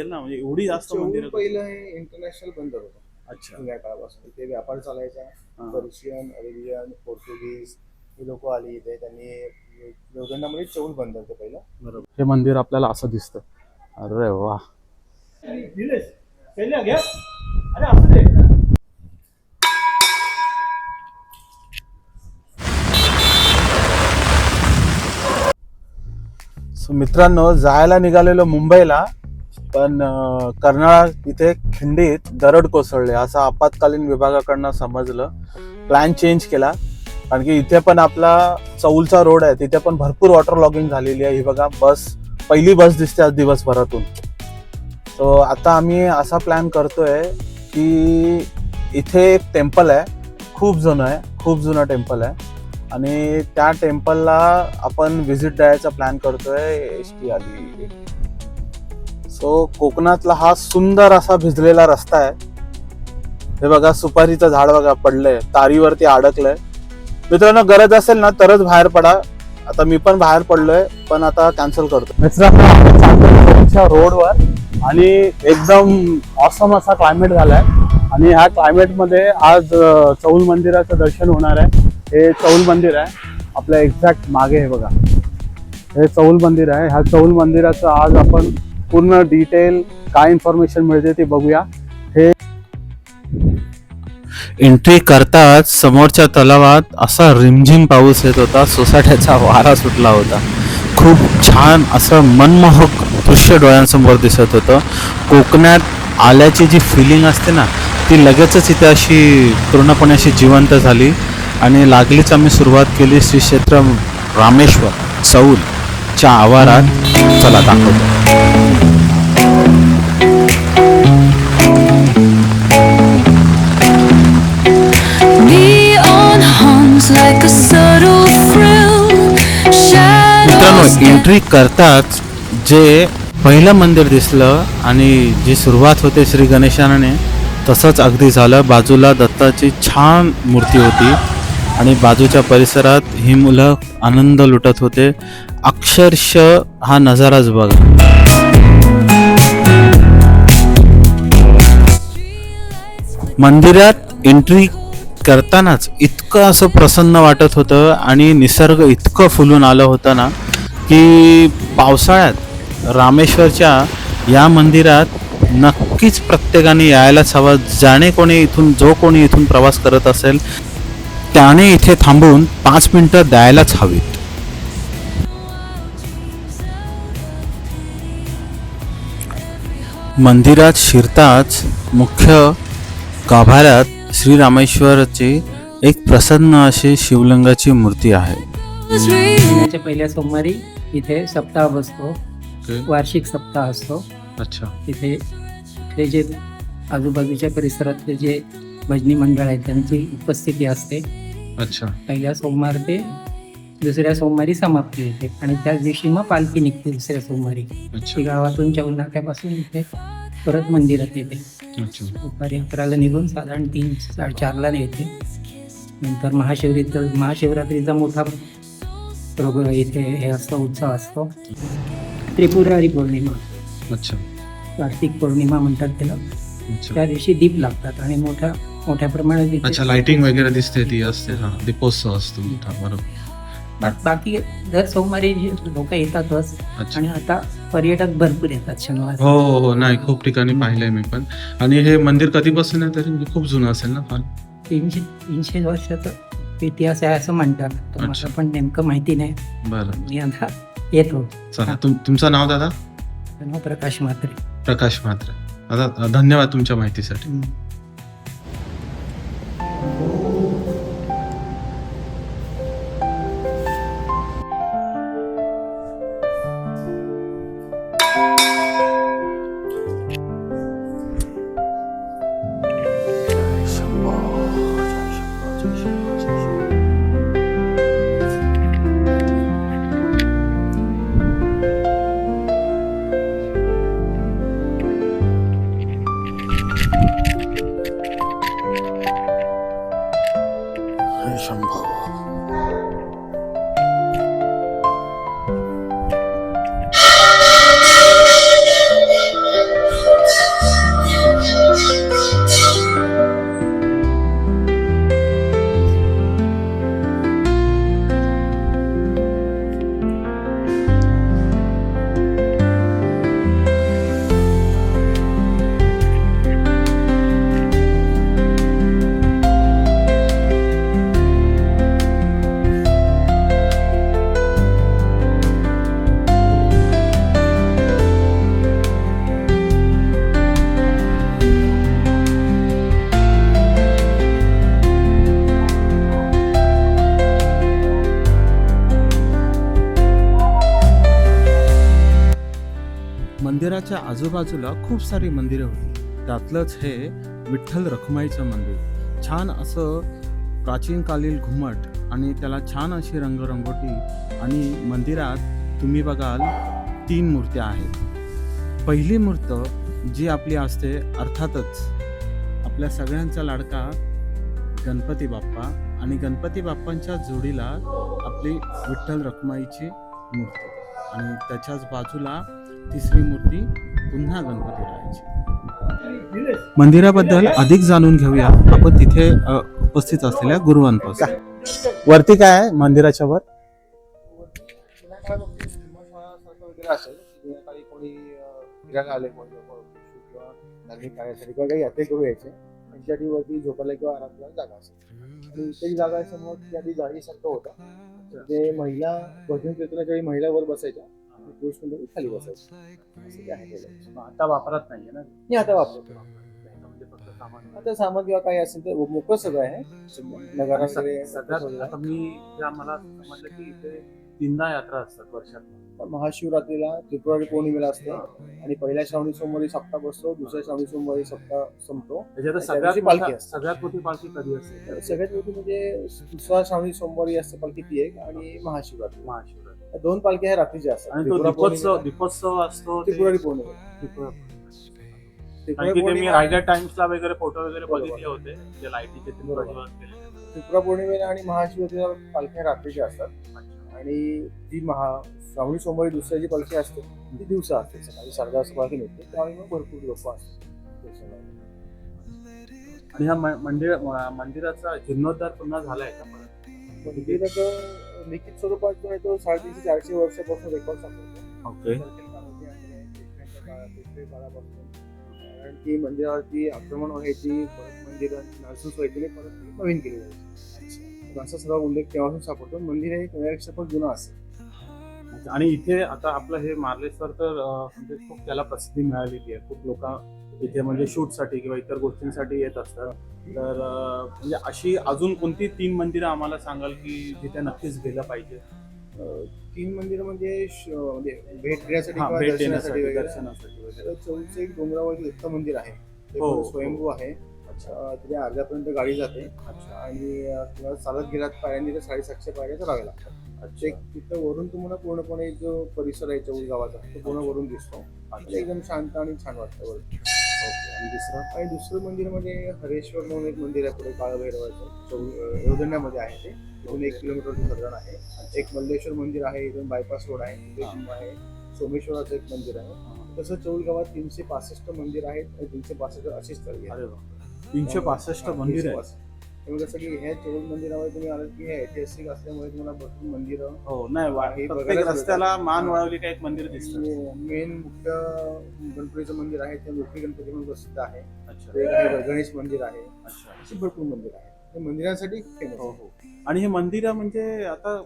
ना, म्हणजे एवढी जास्त मंदिरं. पहिलं हे इंटरनॅशनल बंदर होतं. अच्छा. जुन्या काळापासून इथे व्यापार चालायचा. पर्शियन, अरेबियन, पोर्तुगीज ही लोक आली इथे. त्यांनी देवदंडामध्ये चौल बंदर होतं पहिलं. बरोबर. हे मंदिर आपल्याला असं दिसतं. अरे वा. मित्रांनो, जायला निघालेलो मुंबईला, पण कर्नाळा इथे खिंडीत दरड कोसळले असं आपत्कालीन विभागाकडनं समजलं. प्लॅन चेंज केला, कारण की इथे पण आपला चौलचा रोड आहे, तिथे पण भरपूर वॉटर लॉगिंग झालेली आहे. ही बघा बस, पहिली बस दिसते आज दिवसभरातून. तो आता आम्ही असा प्लॅन करतोय की इथे एक टेम्पल आहे, खूप जुनं टेम्पल आहे, आणि त्या टेम्पलला आपण व्हिजिट द्यायचा प्लॅन करतोय. एसटी आली. सो कोकणातला हा सुंदर असा भिजलेला रस्ता आहे. हे बघा, सुपारीचं झाड बघा पडलंय, तारीवरती अडकलंय. मित्रांनो, गरज असेल ना तरच बाहेर पडा. आता मी पण बाहेर पडलोय, पण आता कॅन्सल करतो. मित्रांनो, रोडवर आणि एकदम ऑसम असा क्लायमेट झालाय, आणि ह्या क्लायमेट मध्ये आज चौल मंदिराचं दर्शन होणार आहे. हे चौल मंदिर आहे आपल्या एक्झॅक्ट मागे. हे बघा, हे चौल मंदिर आहे. ह्या चौल मंदिराचं आज आपण पूर्ण डिटेल काय इन्फॉर्मेशन मिळते ते बघूया. हे एंट्री करताच समोरच्या तलावात असा रिमझिम पाऊस येत होता, सोसाट्याचा वारा सुटला होता. खूप छान असं मनमोहक दृश्य डोळ्यांसमोर दिसत होतं. कोकणात आल्याची जी फिलिंग असते ना, ती लगेचच इथे अशी पूर्णपणे अशी जिवंत झाली, आणि लागलीच आम्ही सुरुवात केली श्री क्षेत्र रामेश्वर चौलच्या आवारात. चला दाखवतो. मित्रांनो, एंट्री करताच जे पहिलं मंदिर दिसलं आणि जी सुरुवात होते श्री गणेशाने, तसंच अगदी झालं. बाजूला दत्ताची छान मूर्ती होती, आणि बाजूच्या परिसरात ही मुलं आनंद लुटत होते. अक्षरशः हा नजाराच बघा. मंदिरात एंट्री करतानाच इतकं असं प्रसन्न वाटत होतं, आणि निसर्ग इतकं फुलून आलं होतं ना, की पावसाळ्यात रामेश्वरच्या या मंदिरात नक्कीच प्रत्येकाने यायलाच हवं. जो कोणी इथून प्रवास करत असेल त्याने इथे थांबून 5 मिनिटं द्यायलाच हवीत. मंदिरात शिरताच मुख्य गाभाऱ्यात श्री रामेश्वरची एक प्रसन्न अशी शिवलिंगाची मूर्ती आहे. पहिल्या सोमवारी इथे सप्ताह बसतो. वार्षिक सप्ताह असतो. अच्छा. इथे जे आजूबाजूच्या परिसरातले जे भजनी मंडळ आहेत त्यांची उपस्थिती असते. अच्छा. पहिल्या सोमवार ते दुसऱ्या सोमवारी समाप्ती होते, आणि त्याच दिवशी मग पालखी निघते दुसऱ्या सोमवारी. ती गावातून चौल नाक्यापासून इथे परत मंदिरात येते. दुपारी 11ला निघून साधारण 3-4ला येते. नंतर महाशिवरात्रीचा मोठा प्रोग्राम इथे हे असतो, उत्सव असतो. त्रिपुरारी पौर्णिमा. अच्छा. कार्तिक पौर्णिमा म्हणतात त्याला. त्या दिवशी दीप लागतात, आणि मोठ्या प्रमाणात. अच्छा, लाइटिंग वगैरे दिसते ती असते. हा, दीपोत्सव असतो मोठा. बरोबर. बाकी दर सोमवारी लोक येतातच, आणि आता पर्यटक भरपूर येतात शनिवार. हो, नाही, खूप ठिकाणी पाहिलंय मी पण. आणि हे मंदिर कधीपासून आहे तरी? खूप जुनं असेल ना फार. 300 वर्षाचा इतिहास आहे असं म्हणतात. मला पण नेमकं माहिती नाही. बरं. मी आता येतो. चला, तुमचं नाव दादा? प्रकाश म्हात्रे. प्रकाश म्हात्रे. दादा, धन्यवाद तुमच्या माहितीसाठी. मंदिराच्या आजूबाजूला खूप सारी मंदिरं होती. त्यातलंच हे विठ्ठल रखुमाईचं मंदिर. छान असं प्राचीनकालीन घुमट आणि त्याला छान अशी रंगरंगोटी आणि मंदिरात तुम्ही बघाल 3 मूर्त्या आहेत. पहिली मूर्त जी आपली असते अर्थातच आपल्या सगळ्यांचा लाडका गणपती बाप्पा आणि गणपती बाप्पांच्या जोडीला आपली विठ्ठल रखुमाईची मूर्ती आणि त्याच्याच बाजूला तिसरी मूर्ती पुन्हा गणपती राहायची. मंदिराबद्दल अधिक जाणून घेऊया आपण तिथे उपस्थित असलेल्या गुरुवांपासून. वरती काय आहे मंदिराच्या वर? वगैरे असेल जुन्या काळी कोणी फिरायला आले कोणी लोक किंवा धार्मिक कार्यासाठी किंवा काही यात्रे करू यायचे त्यांच्यासाठी वरती झोपायला किंवा आराम करायला जागा असेल आणि इथे जागा असल्यामुळे ती आधी जाळीसारखं होतं. ते महिला भजन कीर्तनाच्या वेळी महिला वर बसायच्या आणि पुरुष मंडळी खाली बसायचे असं ते आहे. आता वापरात नाहीये ना? मी आता वापरतो. म्हणजे फक्त सामान. आता सामान किंवा काही असेल तर मोकळं सगळं आहे. नगारा वगैरे सगळ्यात आता मी मला समजलं की इथे 3दा यात्रा असतात वर्षात. महाशिवरात्रीला त्रिपुरारी पौर्णिमेला असते आणि पहिल्या श्रावणी सोमवारी सप्ताह बसतो, दुसऱ्या श्रावणी सोमवारी सप्ताह संपतो. त्याच्यात सगळ्यात पालखी असते. सगळ्यात मोठी पालखी कधी असते? सगळ्यात मोठी म्हणजे दुसरा श्रावणी सोमवारी असते पालखी ती एक आणि महाशिवरात्री. महाशिवरात्री 2 पालख्या ह्या रात्रीच्या असतात. आणि तो दीपोत्सव असतो त्रिपुरारी पौर्णिमा. कारण की ते मी रायगड टाइम्सला वगैरे फोटो वगैरे बघितले होते ते लाईटीचे ते प्रज्वलन केलेले. त्रिपुरा पौर्णिमेला आणि महाशिवरात्रीला पालख्या रात्रीच्या असतात आणि जी श्रावणी सोमवारी दुसऱ्या जी पालखी असते ती दिवसा असते. सकाळी 10:30 पालखी निघते त्यावेळी मग भरपूर लोक असतात. आणि ह्या मंदिराचा जीर्णोद्धार पुन्हा झालाय का? मंदिराचं लिखित स्वरूपात जो आहे तो 350-400 वर्षापासून रेकॉर्ड सापडतो. ओके. कारण की मंदिरावरती आक्रमण व्हायची, परत मंदिराची नासधूस व्हायची आणि परत नवीन केली जायची असा सर्व उल्लेख तेव्हापासून सापडतो. मंदिर हे पुण्यापेक्षा पण जुनं असेल. आणि इथे आता आपलं हे मार्लेश्वर तर म्हणजे खूप त्याला प्रसिद्धी मिळालेली आहे. खूप लोक इथे म्हणजे शूटसाठी किंवा इतर गोष्टींसाठी येत असतात. तर म्हणजे अशी अजून कोणती 3 मंदिरं आम्हाला सांगाल की जिथे नक्कीच गेलं पाहिजे? 3 मंदिरं म्हणजे भेट देण्यासाठी किंवा भेट दर्शनासाठी देण्यासाठी वगैरे. दर्शनासाठी वगैरे. चौलचं एक डोंगरावरती दत्त मंदिर आहे. ते हो, पण स्वयंभू आहे. तिथे अर्ध्यापर्यंत गाडी जाते आणि तुम्हाला चालत गेलात पायऱ्यांनी तर 750 पायऱ्या चढाव्या लागतात. तिथं वरून तुम्हाला पूर्णपणे जो परिसर आहे चौल गावाचा तो पूर्ण वरून दिसतो. एकदम शांत आणि छान वाटतं वरती. आणि दुसरं मंदिर म्हणजे हरेश्वर म्हणून एक मंदिर आहे पुढे काळभैरवाचं योजण्यामध्ये आहे. ते इथून 1 किलोमीटरचं ठिकाण आहे. एक मल्लेश्वर मंदिर आहे, इथून बायपास रोड आहे, तिथे आहे. सोमेश्वराचं एक मंदिर आहे. तसं चौल गावात 365 मंदिर आहेत आणि 365 अशीच तळी आहेत. 365 मंदिर आहेत. त्यामुळे कसं की ह्या चौल मंदिरामध्ये तुम्ही आलात की हे ऐतिहासिक असल्यामुळे तुम्हाला भरपूर मंदिरं हो नाही प्रत्येक रस्त्याला मान वळवली का एक मंदिर दिसतं. मेन मुख्य गणपतीचं मंदिर आहे ते मोठी गणपती म्हणून प्रसिद्ध आहे. अच्छा. एक आहे गणेश मंदिर आहे. अच्छा. अशी भरपूर मंदिर आहे. हे मंदिरांसाठी फेमस. हो हो. आणि हे मंदिरं म्हणजे आता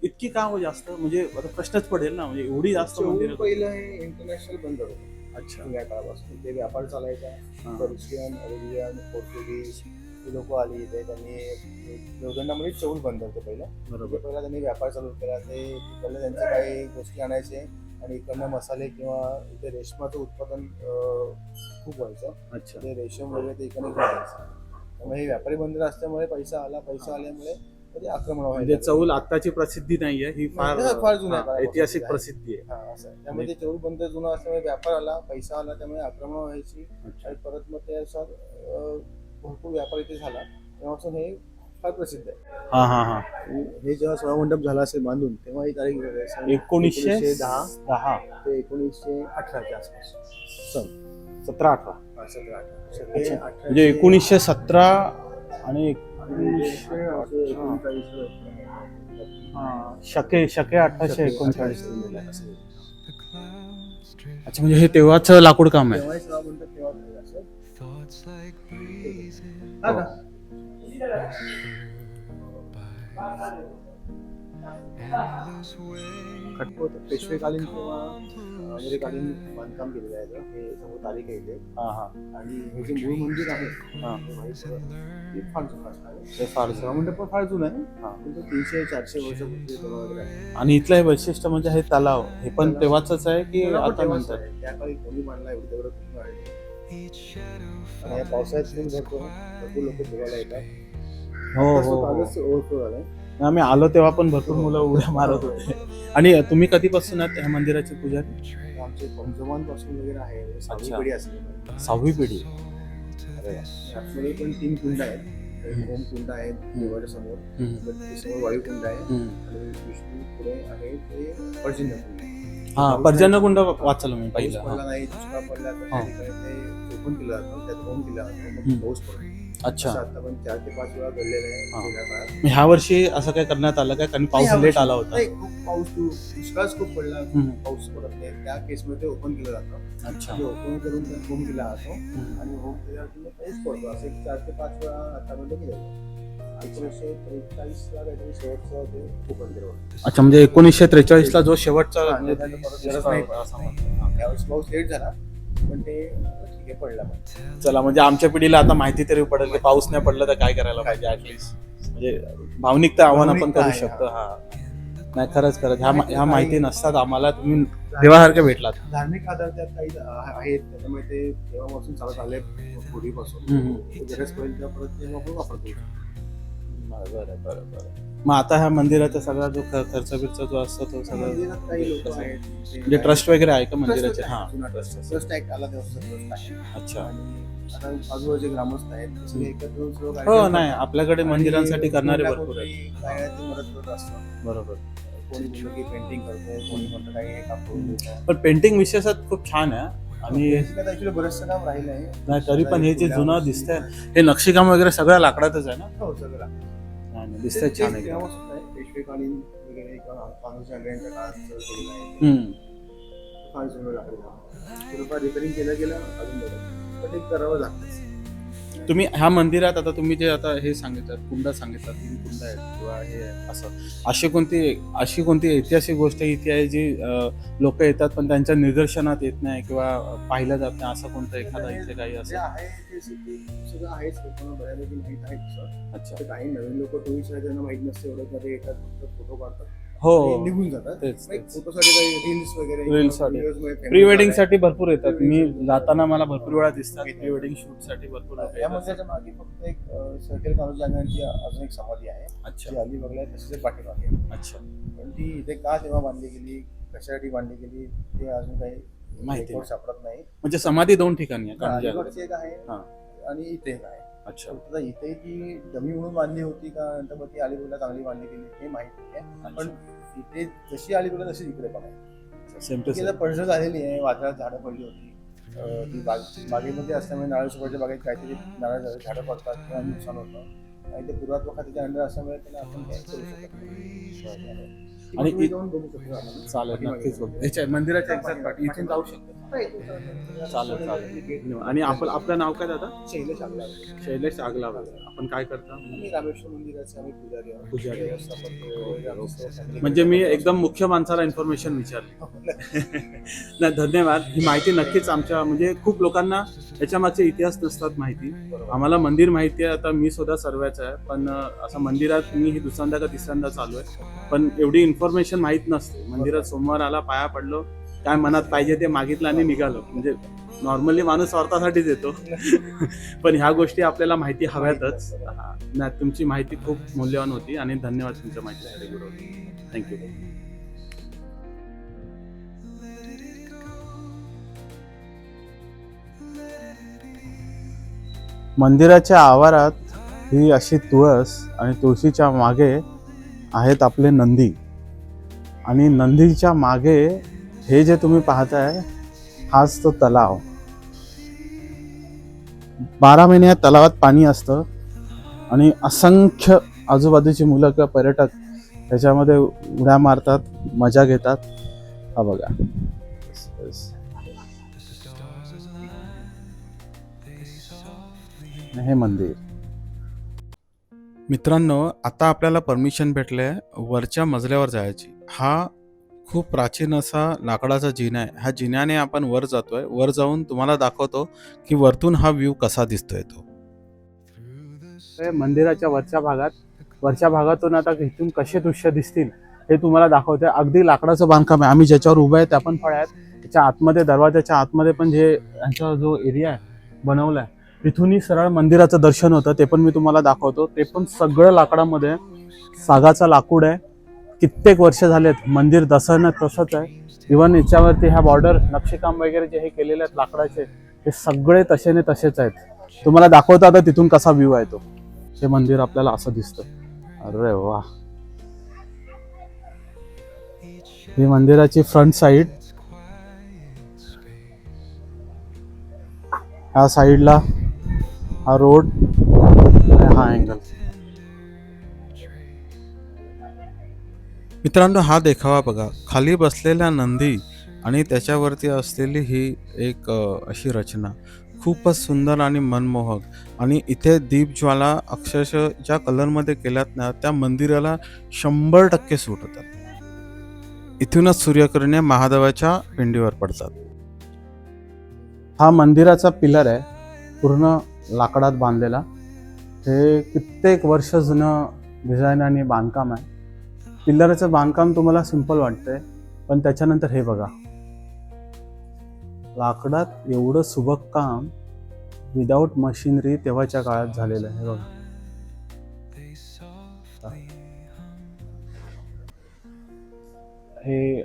इतकी का हो जास्त म्हणजे आता प्रश्नच पडेल ना म्हणजे एवढी जास्त मंदिरं? पहिलं हे इंटरनॅशनल बंदर होतं. अच्छा. जुन्या काळापासून ते व्यापार चालायचा. पर्शियन, अरेबियन, पोर्तुगीज ही लोक आली इथे. त्यांनी देवदंडामध्ये चौल बंद होतं पहिलं. बरोबर. पहिला त्यांनी व्यापार चालू केला. ते तिकडले त्यांचे काही गोष्टी आणायचे आणि इकडनं मसाले किंवा इथे रेशमाचं उत्पादन खूप व्हायचं. अच्छा. ते रेशम वगैरे ते इकडे घेऊन जायचं. त्यामुळे हे व्यापारी बंदर असल्यामुळे पैसा आल्यामुळे ते आक्रमण म्हणजे चौल आत्ताची प्रसिद्धी नाहीये, ही फार जुन्या ऐतिहासिक प्रसिद्धी आहे. त्यामुळे ते चौल बंदर जुनं असल्यामुळे व्यापार आला, पैसा आला, त्यामुळे आक्रमण व्हायची आणि परत मग त्यानुसार भरपूर व्यापार इथे झाला. तेव्हापासून हे फार प्रसिद्ध आहे. हा हा हा. हे जेव्हा सभामंडप झाला असेल बांधून तेव्हा ही तारीख 1910 ते 1918च्या आसपास. 17-18 17-18 म्हणजे 1917 आणि 1839. अच्छा म्हणजे हे तेव्हाच लाकूड काम आहे. तेव्हाही सभामंडप तेव्हा झालेलं असेल. endless way होतं पेशवेकालीन किंवा अमेरिकालीन बांधकाम केलेलं आहे इथं. हे समोर तारीख आहे इथे. हा हा आणि हे जे मूळ मंदिर आहे हा. हे व्हाईट ते फार जुनं आहे. ते फार सभामंडप पण फार जुनं आहे. हा. पण ते 300-400 वर्षापूर्वी बनवलेलं आहे. आणि इथलं हे वैशिष्ट्य म्हणजे हे तलाव हे पण तेव्हाच आहे की तेव्हा पण आता तेव्हाच नंतर? आहे. त्या काळी कोणी बांधला एवढं तेवढं पूर्ण आहे. आणि या पावसाळ्यात पण भरपूर लोक बघायला येतात. हो आता हो कालच ओव्हरफ्लो झालाय. आम्ही आलो तेव्हा पण भरपूर मुलं उड्या मारत होते. आणि तुम्ही कधीपासून आहात ह्या मंदिराची पुजारी? आमचे पंजोबांपासून वगैरे आहे. 6वी अच्छा. पिढी असते. 6वी पिढी. आतमध्ये पण 3 कुंड आहेत. एक ओम कुंड आहे देवाच्या समोर. समोर वायुकुंड आहे. आणि विष्णू पुढे आहे ते पर्जन्य कुंड. हा पर्जन्यकुंड वाचलं मी पाऊस पहिला. पडला नाही, दुष्काळ पडला तर त्या ठिकाणी ते ओपन केलं जातं. त्यात ओम केला जातो. मग पाऊस पडतो. अच्छा. असं आता पण 4 ते 5 वेळा घडलेलं आहे हा. गेल्या काळात. मग ह्या वर्षी असं काय करण्यात आलं काय? कारण पाऊस लेट आला होता. नाही, खूप पाऊस दुष्काळच खूप पडला. पाऊस पडत नाही. त्या केसमध्ये ओपन केलं जातं. अच्छा. ओपन करून त्यात होम केला जातो. आणि होम केल्यावर तुम्ही पाऊस पडतो. असं 4 ते 5 वेळा आतामध्ये केलं जातं. 1943ला काहीतरी शेवटचं ते ओपन केलं होतं. अच्छा म्हणजे 1943ला जो शेवटचा हा, त्यानंतर परत गरज नाही. यावेळेस पाऊस लेट झाला पण ते ठीक आहे पडला पण. चला म्हणजे आमच्या पिढीला आता माहिती तरी पडेल की पाऊस नाही पडला तर काय करायला पाहिजे ऍटलीस्ट. म्हणजे भावनिकता आव्हान आपण भावनिकता करू आहे, शकतो. हा नाही खरंच ह्या माहिती नसतात आम्हाला. तुम्ही देवासारखे भेटलात. धार्मिक आधार त्यात काही आहेत. त्याच्यामुळे ते तेव्हापासून चालत आले पूर्वीपासून. गरज पडेल तेव्हा परत ते आपण वापरतो. बरं. मग आता ह्या मंदिराचा सगळा जो खर्च बिर्च जो असतो तो सगळं मंदिरात काही लोक आहेत म्हणजे ट्रस्ट वगैरे आहे का मंदिराचे? हा ट्रस्ट ऍक्ट आला तेव्हा ट्रस्ट आहे. अच्छा. आणि आता आजूबाजूचे ग्रामस्थ आहेत ते सगळे एकत्र येऊन सर्व हो कार्यक्रम नाही करतात. आपल्याकडे आणि मंदिरांसाठी करणारे कोणत्या भरपूर आहेत. कोणी काय आहे ते मदत करत असतं. बरोबर. कोणी म्हणलं की पेंटिंग करतोय, कोणी म्हणतं काही हे काम करून देतं. पण पेंटिंग विशेषात खूप छान आहे. आणि ऍक्च्युली बरंचसं काम राहिलं आहे. नाही तरी पण हे जे जुनं दिसतंय हे नक्षीकाम वगैरे सगळं लाकडातच आहे ना? हो सगळं नाही, दिसतंय छान आहे. तेव्हापासून आहे. पेशवेकालीन वगैरे किंवा तानाजी आंग्र्यांच्या काळात केलेलं आहे. फार जुनं लागलं. थोडंफार रिपेअरिंग केलं गेलं अजून बरं. पण ते करावं लागतं. तुम्ही ह्या मंदिरात आता तुम्ही जे आता हे सांगितलं कुंड सांगितलं 3 कुंड आहेत किंवा हे असं अशी कोणती ऐतिहासिक गोष्ट इथे आहे जी लोक येतात पण त्यांच्या निदर्शनात येत नाही किंवा पाहिलं जात नाही असं कोणतं एखादा इथे काही जे असं? आहे ते सगळं आहेच. लोकांना बऱ्यापैकी माहित आहे तसं. अच्छा. तर काही नवीन लोक टुरिस्ट आहेत त्यांना माहित नसते एवढं. मध्ये येतात फक्त फोटो काढतात हो आणि निघून जातात. तेच. फोटोसाठी काही रील्स वगैरे Reels साठी. videos मध्ये famous प्री वेडिंग झालंय. साठी भरपूर येतात. मी Pre-wedding साठी. जाताना मला भरपूर वेळा दिसतात प्री वेडिंग शूट साठी भरपूर लोक या येतात. मंदिराच्या मागे फक्त एक सर्कल तानाजी आंग्र्यांची अजून एक समाधी आहे. अच्छा जी अलिबागला आहे तशीच पाठीमागे. अच्छा पण ती इथे का तेव्हा बांधली गेली, कशासाठी बांधली गेली ते अजून काही माहिती record सापडत नाही. म्हणजे समाधी 2 ठिकाणी आहे कान्हाजी अलिबागची एक आहे हा. आणि इथे एक आहे. अच्छा आता इथे ती डमी म्हणून बांधली होती का नंतर मग ती अलिबागला चांगली बांधली गेली हे माहिती आहे. पण इथे जशी अलिबागला तशी इकडे पण आहे. सेम टू तिला पडझड झालेली आहे. वादळात झाडं पडली होती. ती बागेमध्ये असल्यामुळे नारळसोबतच्या बागेत काहीतरी नारळ झाडं पडतात किंवा नुकसान होतं आणि ते पुरातत्व खात्याच्या अंडर असल्यामुळे त्याला आपण काही करू शकत नाही. आणि तुम्ही जाऊन बघू शकतो आपण. चालेल नक्कीच बघू. ह्याच्या मंदिराच्या एक्झॅक्ट पाठी इथून जाऊ शकतो. चालेल आणि आपलं नाव काय दादा? शैलेश आगलावे. शैलेश आगलावे. आपण काय करता? आम्ही रामेश्वर मंदिराचे आम्ही पुजारी आहोत. पुजारी. व्यवस्थापक. म्हणजे मी एकदम मुख्य माणसाला इन्फॉर्मेशन विचारली. नाही धन्यवाद. ही माहिती नक्कीच आमच्या म्हणजे खूप लोकांना याच्या मागचे इतिहास नसतात माहिती. आम्हाला मंदिर माहिती आहे. आता मी सुद्धा सर्वच आहे पण असं मंदिरात मी ही दुसऱ्यांदा का तिसऱ्यांदा चालू आहे पण एवढी इन्फॉर्मेशन माहित नसते. मंदिरात सोमवार आला पाया पडलो काय मनात पाहिजे ते मागितलं आणि निघालो. म्हणजे नॉर्मली माणूस स्वार्थासाठीच येतो पण ह्या गोष्टी आपल्याला माहिती हव्यातच. नाही तुमची माहिती खूप मूल्यवान होती आणि धन्यवाद तुमच्या माहितीसाठी गुरु. थँक्यू. मंदिराच्या आवारात ही अशी तुळस आणि तुळशीच्या मागे आहेत आपले नंदी आणि नंदीच्या मागे हे जे तुम्ही पाहताय हाच तो तलाव. 12 महिने या तलावात पाणी असतं आणि असंख्य आजूबाजूची मुलं किंवा पर्यटक त्याच्यामध्ये उड्या मारतात मजा घेतात. हा बघा हे मंदिर. मित्रांनो आता आपल्याला परमिशन भेटले वरच्या मजल्यावर जायची. हा खूप प्राचीन असा लाकडाचा जिना आहे. ह्या जिन्याने आपण वर जातोय. वर जाऊन तुम्हाला दाखवतो की वरतून हा व्ह्यू कसा दिसतोय तो. मंदिराच्या वरच्या भागातून आता इथून कसे दृश्य दिसतील हे तुम्हाला दाखवतोय. अगदी लाकडाचं बांधकाम आहे. आम्ही ज्याच्यावर उभं आहे त्या पण फळ्या आहेत. त्याच्या आतमध्ये दरवाजाच्या आतमध्ये पण जे यांचा जो एरिया आहे बनवलाय तिथूनही सरळ मंदिराचं दर्शन होतं. ते पण मी तुम्हाला दाखवतो. ते पण सगळं लाकडामध्ये सागाचं लाकूड आहे. कित्येक वर्ष झालेत. मंदिर जसं ना तसंच आहे. इव्हन याच्यावरती ह्या बॉर्डर नक्षीकाम वगैरे जे हे केलेले आहेत लाकडाचे हे सगळे तसेने तसेच आहेत. तुम्हाला दाखवतो आता तिथून कसा व्ह्यू आहे तो. हे मंदिर आपल्याला असं दिसतं. अरे वा, ही मंदिराची फ्रंट साइड. ह्या साइडला हा रोड आणि हा अँगल. मित्रांनो, हा देखावा बघा. खाली बसलेल्या नंदी आणि त्याच्यावरती असलेली ही एक अशी रचना खूपच सुंदर आणि मनमोहक. आणि इथे दीपज्वाला अक्षरशः ज्या कलरमध्ये केल्यात ना त्या मंदिराला 100% सूट होतात. इथूनच सूर्यकिरणे महादेवाच्या पिंडीवर पडतात. हा मंदिराचा पिलर आहे, पूर्ण लाकडात बांधलेला. हे कित्येक वर्ष जुनं डिझाईन आणि बांधकाम आहे. पिल्लरचं बांधकाम तुम्हाला सिंपल वाटतंय, पण त्याच्यानंतर हे बघा, लाकडात एवढं सुबक काम विदाऊट मशिनरी तेव्हाच्या काळात झालेलं आहे. हे बघा, हे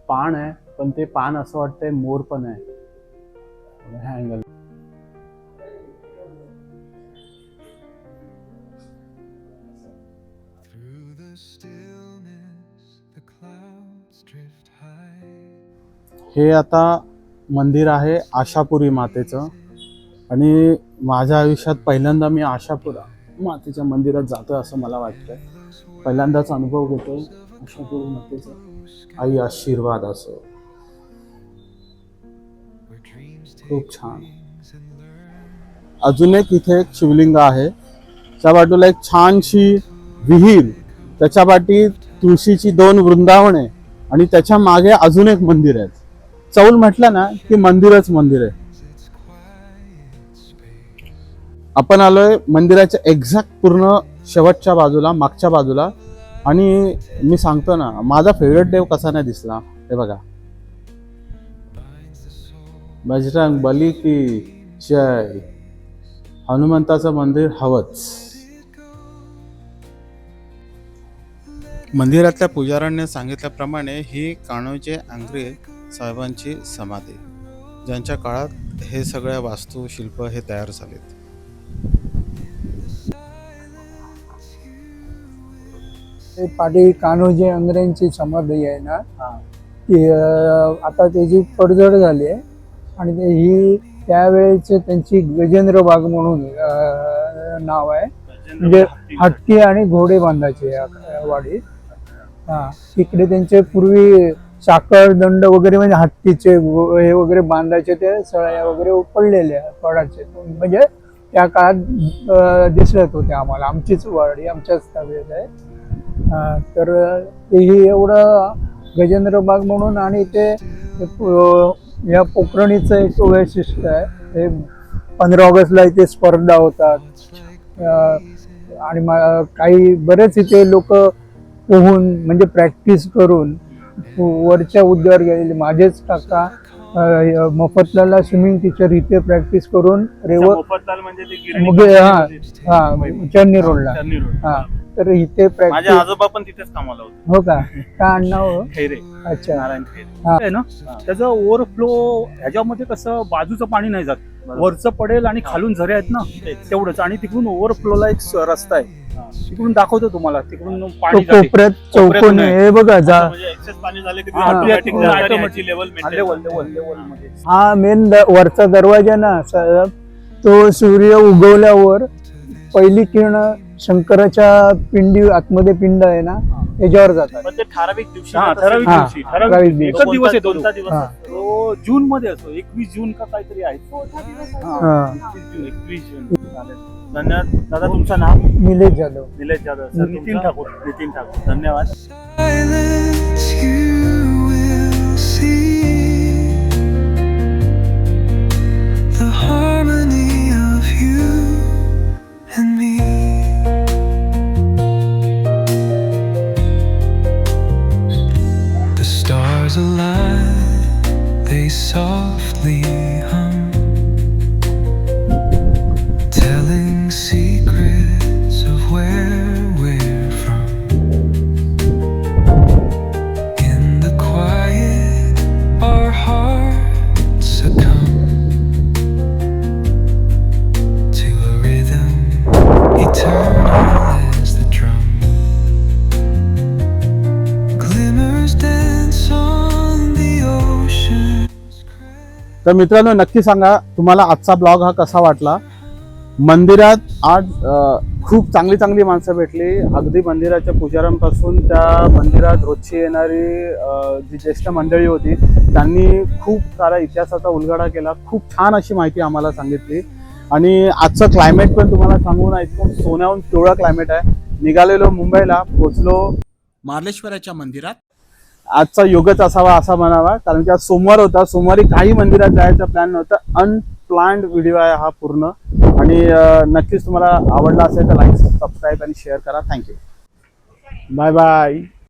पान आहे, पण ते पान असं वाटतंय मोर पण आहे. हा अँगल. हे आता मंदिर आहे आशापुरी मातेचं. आणि माझ्या आयुष्यात पहिल्यांदा मी आशापुरा मातेच्या मंदिरात जातोय असं मला वाटतंय. पहिल्यांदाच अनुभव घेतोय आशापुरी मातेचा. आई आशीर्वाद असो. खूप छान. अजून एक इथे एक शिवलिंग आहे. त्या बाजूला एक छानशी विहीर, त्याच्या पाठी तुळशीची 2 वृंदावने आणि त्याच्या मागे अजून एक मंदिर आहे. चौल म्हटलं ना की मंदिरच मंदिर आहे. आपण आलोय मंदिराच्या एक्झॅक्ट पूर्ण शेवटच्या बाजूला, मागच्या बाजूला. आणि मी सांगतो ना, माझा फेवरेट देव कसा नाही दिसला. हे बघा, बजरंग बली की जय. हनुमंताचं मंदिर हवंच. मंदिरातल्या पुजाऱ्यांनी सांगितल्याप्रमाणे ही कान्होजी आंग्रे साहेबांची समाधी, ज्यांच्या काळात हे सगळ्या वास्तुशिल्प हे तयार झालेत. ते पाटी कान्होजी आंग्रेंची समाधी आहे ना, ती आता त्याची पडझड झाली आहे. आणि ही त्यावेळेचे त्यांची गजेंद्र बाग म्हणून नाव आहे. म्हणजे हत्ती आणि घोडे बांधायचे वाडीत. तिकडे त्यांचे पूर्वी साखर दंड वगैरे, म्हणजे हत्तीचे हे वगैरे बांधायचे, ते सळ्या वगैरे पडलेल्या पडायचे. म्हणजे त्या काळात दिसत होते आम्हाला. आमचीच वाडी, आमच्याच ताब्यात आहे. तर तेही एवढं गजेंद्र बाग म्हणून. आणि ते या पोखरणीचं एक वैशिष्ट्य आहे. हे 15 ऑगस्टला इथे स्पर्धा होतात. आणि काही बरेच इथे लोक पोहून, म्हणजे प्रॅक्टिस करून वरच्या उद्यावर गेलेले. माझेच काका मफतलालला स्विमिंग टीचर इथे प्रॅक्टिस करून चन्नी रोडला. तर इथे माझे आजोबा पण तिथेच कामाला होते. हो का? काय नाव? खैरे. अच्छा. नारायण खैरे आहे ना. त्याचं ओव्हरफ्लो ह्याच्यामध्ये कसं बाजूचं पाणी नाही जात, वरचं पडेल आणि खालून झरे आहेत ना तेवढंच. आणि तिकडून ओव्हरफ्लोला एक रस्ता आहे, तिकडून दाखवतो तुम्हाला. तिकडून पाणी कोपऱ्यात चौकोनी हे बघा. हा मेन वरचा दरवाजा ना, तो सूर्य उगवल्यावर पहिली किरण शंकराच्या पिंडी, आतमध्ये पिंड आहे ना, त्याच्यावर जातात. ठराविक दिवशी एकच दिवस आहे, 2 दिवस. तो जून मध्ये असतो, 21 जून का काहीतरी आहे. 21 जून. धन्यवाद दादा. तुमचं नाव? निलेश जाधव. निलेश जाधव. नितीन ठाकूर. धन्यवाद. तर मित्रांनो नक्की सांगा तुम्हाला आजचा ब्लॉग हा कसा वाटला. मंदिरात आज खूप चांगली चांगली माणसं भेटली. अगदी मंदिराच्या पुजाऱ्यांपासून त्या मंदिरात रोजची येणारी जी ज्येष्ठ मंडळी होती त्यांनी खूप सारा इतिहासाचा उलगडा केला. खूप छान अशी माहिती आम्हाला सांगितली. आणि आजचं क्लायमेट पण तुम्हाला सांगू ना, एकदम सोन्याहून पिवळा क्लायमेट आहे. निघालेलो मुंबईला, पोचलो मार्लेश्वराच्या मंदिरात. आजचा योगच असावा असा म्हणावा, कारण की आज सोमवार होता. सोमवारी काही मंदिरात जायचा प्लॅन नव्हता. अनप्लॅन्ड व्हिडिओ आहे हा पूर्ण. आणि नक्कीच तुम्हाला आवडला असेल तर लाईक, सबस्क्राईब आणि शेअर करा. थँक्यू. Bye bye.